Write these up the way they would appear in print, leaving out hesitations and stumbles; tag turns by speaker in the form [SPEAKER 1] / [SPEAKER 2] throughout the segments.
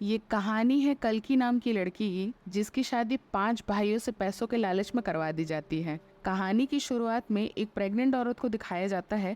[SPEAKER 1] ये कहानी है कल्कि नाम की लड़की की, जिसकी शादी 5 भाइयों से पैसों के लालच में करवा दी जाती है। कहानी की शुरुआत में एक प्रेग्नेंट औरत को दिखाया जाता है,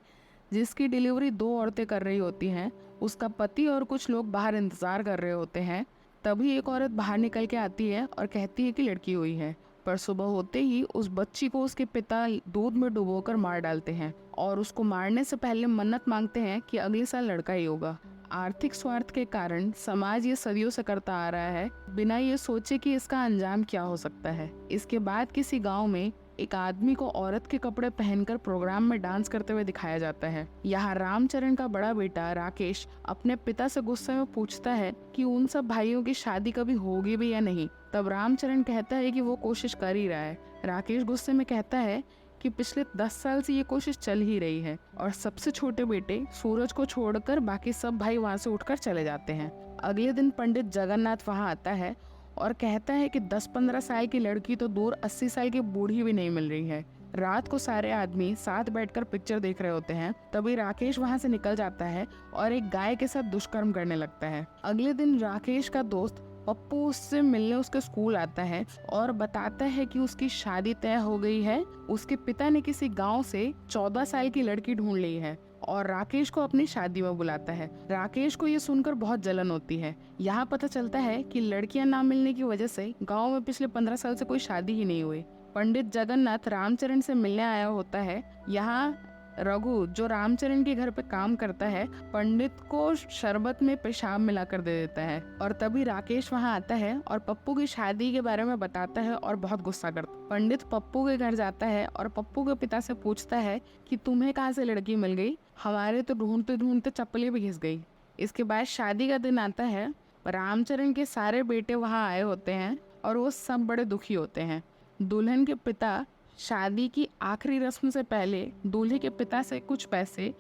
[SPEAKER 1] जिसकी डिलीवरी 2 औरतें कर रही होती हैं। उसका पति और कुछ लोग बाहर इंतजार कर रहे होते हैं। तभी एक औरत बाहर निकल के आती है और कहती है कि लड़की हुई है। पर सुबह होते ही उस बच्ची को उसके पिता दूध में डुबोकर मार डालते हैं और उसको मारने से पहले मन्नत मांगते हैं कि अगले साल लड़का ही होगा। आर्थिक स्वार्थ के कारण समाज ये सदियों से करता आ रहा है, बिना ये सोचे कि इसका अंजाम क्या हो सकता है। इसके बाद किसी गांव में एक आदमी को औरत के कपड़े पहनकर प्रोग्राम में डांस करते हुए दिखाया जाता है। यहाँ रामचरण का बड़ा बेटा राकेश अपने पिता से गुस्से में पूछता है कि उन सब भाइयों की शादी कभी होगी भी या नहीं। तब रामचरण कहता है कि वो कोशिश कर ही रहा है। राकेश गुस्से में कहता है कि पिछले 10 साल से ये कोशिश चल ही रही है, और सबसे छोटे बेटे सूरज को छोड़कर बाकी सब भाई वहाँ से उठकर चले जाते हैं। अगले दिन पंडित जगन्नाथ वहाँ आता है और कहता है कि 10-15 साल की लड़की तो दूर 80 साल की बूढ़ी भी नहीं मिल रही है। रात को सारे आदमी साथ बैठकर पिक्चर देख रहे होते हैं। तभी राकेश वहाँ से निकल जाता है और एक गाय के साथ दुष्कर्म करने लगता है। अगले दिन राकेश का दोस्त पप्पू उससे मिलने उसके स्कूल आता है और बताता है कि उसकी शादी तय हो गई है। उसके पिता ने किसी गांव से 14 साल की लड़की ढूंढ ली है और राकेश को अपनी शादी में बुलाता है। राकेश को ये सुनकर बहुत जलन होती है। यहाँ पता चलता है कि लड़कियां ना मिलने की वजह से गांव में पिछले 15 साल से कोई शादी ही नहीं हुई। पंडित जगन्नाथ रामचरण से मिलने आया होता है। यहाँ रघु, जो रामचरण के घर पे काम करता है, पंडित को शरबत में पेशाब मिलाकर दे देता है। और तभी राकेश वहाँ आता है और पप्पू की शादी के बारे में बताता है और बहुत गुस्सा करता है। पंडित पप्पू के घर जाता है और पप्पू के पिता से पूछता है कि तुम्हें कहाँ से लड़की मिल गई, हमारे तो ढूंढते ढूंढते चप्पलें भी घिस गई। इसके बाद शादी का दिन आता है। रामचरण के सारे बेटे वहाँ आए होते हैं और वो सब बड़े दुखी होते हैं। दुल्हन के पिता शादी की आखिरी रस्म से पहले दूल्हे के पिता से कुछ पैसे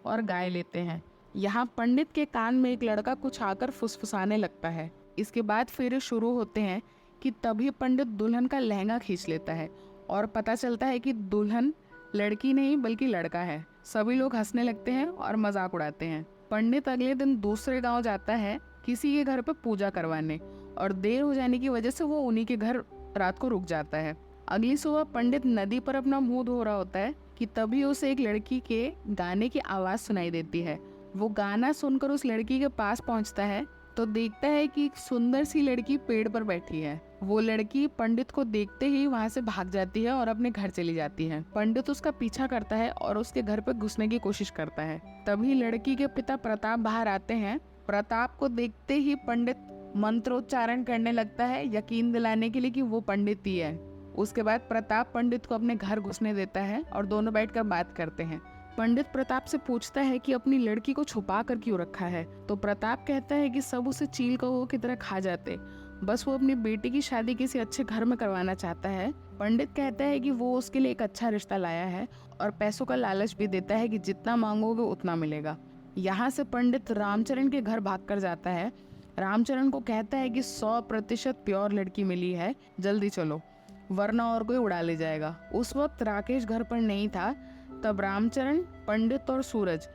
[SPEAKER 1] और गाय लेते हैं। यहाँ पंडित के कान में एक लड़का कुछ आकर फुसफुसाने लगता है। इसके बाद फेरे शुरू होते हैं कि तभी पंडित दुल्हन का लहंगा खींच लेता है और पता चलता है कि दुल्हन लड़की नहीं बल्कि लड़का है। सभी लोग हंसने लगते हैं और मजाक उड़ाते हैं। पंडित अगले दिन दूसरे गांव जाता है किसी के घर पे पूजा करवाने, और देर हो जाने की वजह से वो उन्हीं के घर रात को रुक जाता है। अगली सुबह पंडित नदी पर अपना मुंह धो रहा होता है कि तभी उसे एक लड़की के गाने की आवाज सुनाई देती है। वो गाना सुनकर उस लड़की के पास पहुंचता है तो देखता है कि एक सुंदर सी लड़की पेड़ पर बैठी है। वो लड़की पंडित को देखते ही वहां से भाग जाती है और अपने घर चली जाती है। पंडित उसका पीछा करता है और उसके घर पे घुसने की कोशिश करता है। तभी लड़की के पिता प्रताप बाहर आते हैं। प्रताप को देखते ही पंडित मंत्रोच्चारण करने लगता है, यकीन दिलाने के लिए कि वो पंडित ही है। उसके बाद प्रताप पंडित को अपने घर घुसने देता है और दोनों बैठकर बात करते हैं। पंडित प्रताप से पूछता है कि अपनी लड़की को छुपा कर क्यों रखा है। तो प्रताप कहता है कि सब उसे चील कौओं की तरह खा जाते, बस वो अपनी बेटी की शादी किसी अच्छे घर में करवाना चाहता है। पंडित कहता है कि वो उसके लिए एक अच्छा रिश्ता लाया है और पैसों का लालच भी देता है कि जितना मांगोगे उतना मिलेगा। यहाँ से पंडित रामचरण के घर भाग कर जाता है। रामचरण को कहता है कि 100% प्योर लड़की मिली है, जल्दी चलो वरना और कोई उड़ा ले जाएगा। उस वक्त राकेश घर पर नहीं था। तब रामचरण, पंडित और सूरज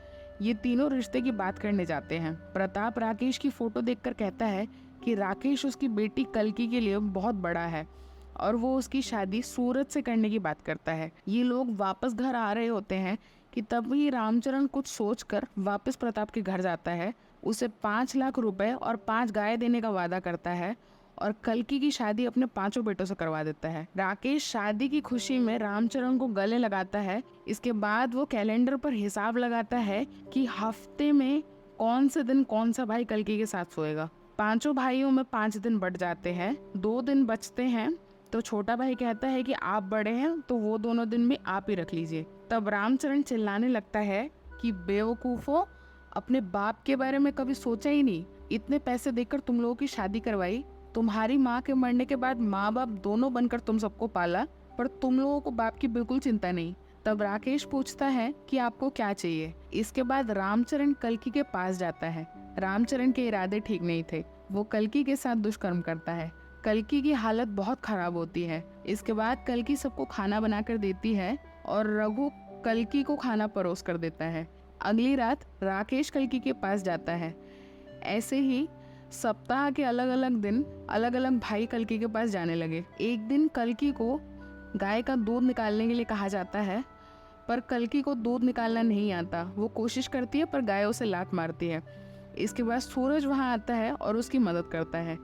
[SPEAKER 1] ये तीनों रिश्ते की बात करने जाते हैं। प्रताप राकेश की फोटो देखकर कहता है कि राकेश उसकी बेटी कल्कि के लिए बहुत बड़ा है और वो उसकी शादी सूरज से करने की बात करता है। ये लोग वापस घर आ रहे होते हैं कि तभी रामचरण कुछ सोचकर वापस प्रताप के घर जाता है। उसे 5 लाख रुपए और 5 गाय देने का वादा करता है और कल्कि की शादी अपने 5 बेटों से करवा देता है। राकेश शादी की खुशी में रामचरण को गले लगाता है। इसके बाद वो कैलेंडर पर हिसाब लगाता है कि हफ्ते में कौन से दिन कौन सा भाई कल्कि के साथ सोएगा। 5 भाइयों में 5 दिन बट जाते हैं, 2 दिन बचते हैं। तो छोटा भाई कहता है कि आप बड़े हैं तो वो दोनों दिन भी आप ही रख लीजिए। तब रामचरण चिल्लाने लगता है कि बेवकूफो, अपने बाप के बारे में कभी सोचा ही नहीं, इतने पैसे देकर तुम लोगों की शादी करवाई, तुम्हारी माँ के मरने के बाद माँ बाप दोनों बनकर तुम सबको पाला, पर तुम लोगों को बाप की बिल्कुल चिंता नहीं। तब राकेश पूछता है कि आपको क्या चाहिए। इसके बाद रामचरण कल्कि के पास जाता है। रामचरण के इरादे ठीक नहीं थे, वो कल्कि के साथ दुष्कर्म करता है। कल्कि की हालत बहुत खराब होती है। इसके बाद कल्कि सबको खाना बनाकर देती है और रघु कल्कि को खाना परोस कर देता है। अगली रात राकेश कल्कि के पास जाता है। ऐसे ही सप्ताह के अलग अलग दिन अलग अलग भाई कल्कि के पास जाने लगे। एक दिन कल्कि को गाय का दूध निकालने के लिए कहा जाता है, पर कल्कि को दूध निकालना नहीं आता। वो कोशिश करती है पर गाय उसे लात मारती है। इसके बाद सूरज वहाँ आता है और उसकी मदद करता है।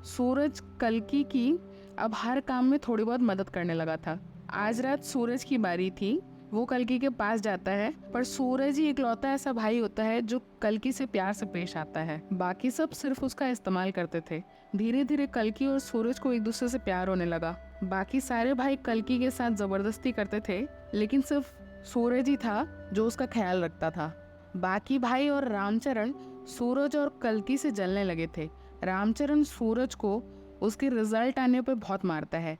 [SPEAKER 1] सूरज कल्कि की अब हर काम में थोड़ी बहुत मदद करने लगा था। आज रात सूरज की बारी थी। वो कल्कि के पास जाता है, पर सूरज ही इकलौता ऐसा भाई होता है जो कल्कि से प्यार से पेश आता है। बाकी सब सिर्फ उसका इस्तेमाल करते थे। धीरे धीरे कल्कि और सूरज को एक दूसरे से प्यार होने लगा। बाकी सारे भाई कल्कि के साथ जबरदस्ती करते थे, लेकिन सिर्फ सूरज ही था जो उसका ख्याल रखता था। बाकी भाई और रामचरण सूरज और कल्कि से जलने लगे थे। रामचरण सूरज को उसके रिजल्ट आने पर बहुत मारता है।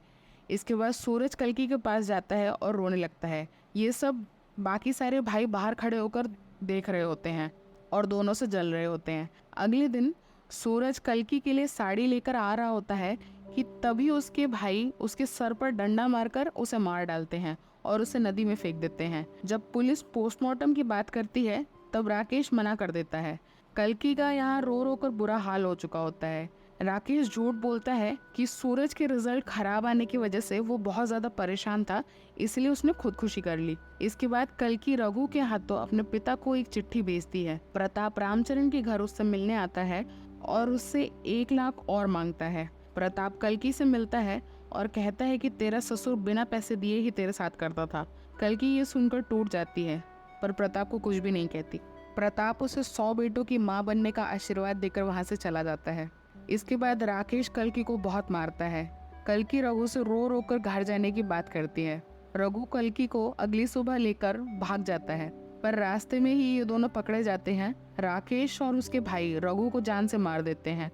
[SPEAKER 1] इसके बाद सूरज कल्कि के पास जाता है और रोने लगता है। ये सब बाकी सारे भाई बाहर खड़े होकर देख रहे होते हैं और दोनों से जल रहे होते हैं। अगले दिन सूरज कल्कि के लिए साड़ी लेकर आ रहा होता है कि तभी उसके भाई उसके सर पर डंडा मारकर उसे मार डालते हैं और उसे नदी में फेंक देते हैं। जब पुलिस पोस्टमार्टम की बात करती है तब राकेश मना कर देता है। कल्कि का यहाँ रो रो कर बुरा हाल हो चुका होता है। राकेश झूठ बोलता है कि सूरज के रिजल्ट खराब आने की वजह से वो बहुत ज़्यादा परेशान था, इसलिए उसने खुदकुशी कर ली। इसके बाद कल्कि रघु के हाथों अपने पिता को एक चिट्ठी भेजती है। प्रताप रामचरण के घर उससे मिलने आता है और उससे 1 लाख और मांगता है। प्रताप कल्कि से मिलता है और कहता है कि तेरा ससुर बिना पैसे दिए ही तेरे साथ करता था। कल्कि ये सुनकर टूट जाती है, पर प्रताप को कुछ भी नहीं कहती। प्रताप उसे 100 बेटों की माँ बनने का आशीर्वाद देकर वहाँ से चला जाता है। इसके बाद राकेश कल्कि को बहुत मारता है। कल्कि रघु से रो रो कर घर जाने की बात करती है। रघु कल्कि को अगली सुबह लेकर भाग जाता है, पर रास्ते में ही ये दोनों पकड़े जाते हैं। राकेश और उसके भाई रघु को जान से मार देते हैं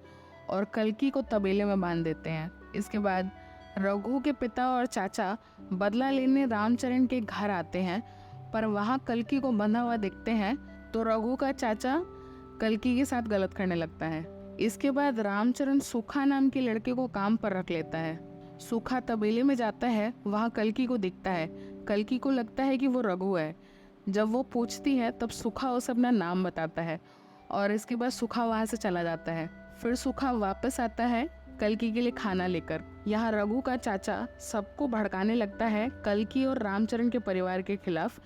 [SPEAKER 1] और कल्कि को तबेले में बांध देते हैं। इसके बाद रघु के पिता और चाचा बदला लेने रामचरण के घर आते हैं, पर वहाँ कल्कि को बंधा हुआ देखते हैं तो रघु का चाचा कल्कि के साथ गलत करने लगता है। इसके बाद रामचरण सुखा नाम के लड़के को काम पर रख लेता है। सुखा तबेले में जाता है, वहाँ कल्कि को दिखता है। कल्कि को लगता है कि वो रघु है। जब वो पूछती है तब सुखा उसे अपना नाम बताता है और इसके बाद सुखा वहाँ से चला जाता है। फिर सुखा वापस आता है कल्कि के लिए खाना लेकर। यहाँ रघु का चाचा सबको भड़काने लगता है कल्कि और रामचरण के परिवार के खिलाफ।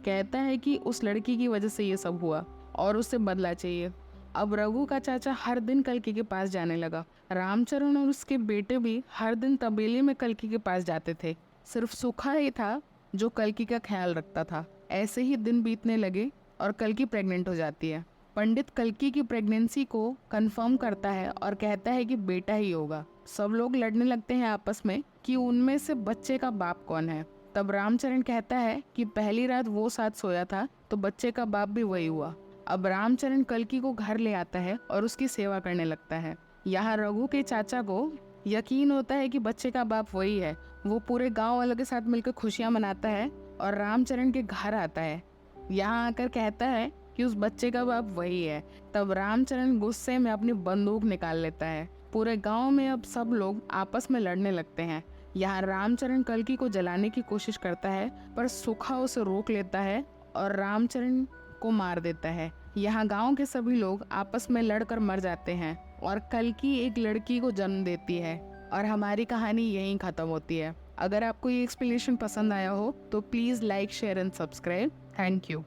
[SPEAKER 1] कहता है कि उस लड़की की वजह से ये सब हुआ और उससे बदला चाहिए। अब रघु का चाचा हर दिन कल्कि के पास जाने लगा। रामचरण और उसके बेटे भी हर दिन तबेले में कल्कि के पास जाते थे। सिर्फ सुखा ही था जो कल्कि का ख्याल रखता था। ऐसे ही दिन बीतने लगे और कल्कि प्रेग्नेंट हो जाती है। पंडित कल्कि की प्रेगनेंसी को कंफर्म करता है और कहता है कि बेटा ही होगा। सब लोग लड़ने लगते हैं आपस में कि उनमें से बच्चे का बाप कौन है। तब रामचरण कहता है कि पहली रात वो साथ सोया था तो बच्चे का बाप भी वही हुआ। अब रामचरण कल्कि को घर ले आता है और उसकी सेवा करने लगता है। यहाँ रघु के चाचा को यकीन होता है कि बच्चे का बाप वही है। वो पूरे गांव वालों के साथ मिलकर खुशियां मनाता है और रामचरण के घर आता है। यहाँ आकर कहता है कि उस बच्चे का बाप वही है। तब रामचरण गुस्से में अपनी बंदूक निकाल लेता है। पूरे गांव में अब सब लोग आपस में लड़ने लगते हैं। यहाँ रामचरण कल्कि को जलाने की कोशिश करता है, पर सुखा उसे रोक लेता है और रामचरण को मार देता है। यहाँ गांव के सभी लोग आपस में लड़कर मर जाते हैं और कल्कि एक लड़की को जन्म देती है और हमारी कहानी यहीं खत्म होती है। अगर आपको ये एक्सप्लेनेशन पसंद आया हो तो please like, share and subscribe. Thank you.